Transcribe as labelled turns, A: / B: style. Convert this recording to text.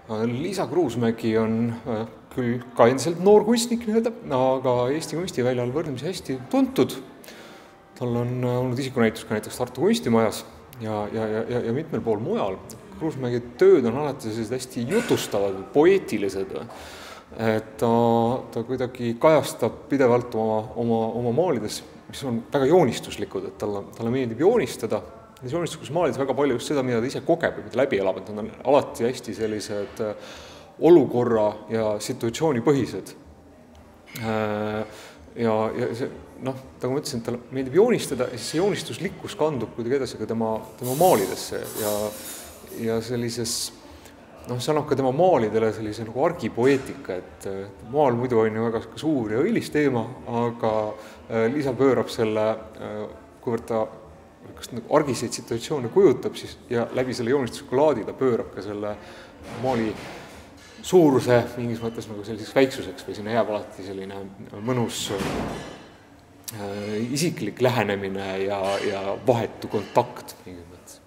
A: Liisa Kruusmägi on küll ka endiselt noor kunstnik, aga Eesti kunstiväljal võrdlemisi hästi tuntud. Tal on olnud isikunäitus ka näiteks Tartu kunstimajas ja mitmel pool mujal. Kruusmägi tööd on alati hästi jutustavad, poeetilised. Et ta kuidagi kajastab pidevalt oma maalides, mis on väga joonistuslikud, et talle meeldib joonistada. Joonistuslikus maalides väga palju just seda, mida ta ise kogeb ja mida läbi elab, et nad on alati hästi sellised olukorra ja situatsioonipõhised. Ja see, nagu ma ütlesin, talle meeldib joonistada ja siis see joonistuslikkus kandub kuidagi edasi ka tema maalidesse ja sellises, see annab ka tema maalidele sellise nagu argipoeetika, et maal muidu on ju väga suur ja õilis teema, aga Liisa pöörab selle, kuivõrd ta argiseid situatsioone kujutab siis, ja läbi selle joonistusliku laadi ta pöörab ka selle maali suuruse mingis mõttes nagu selliseks väiksuseks või sinna jääb alati selline mõnus isiklik lähenemine ja vahetu kontakt mingis mõttes.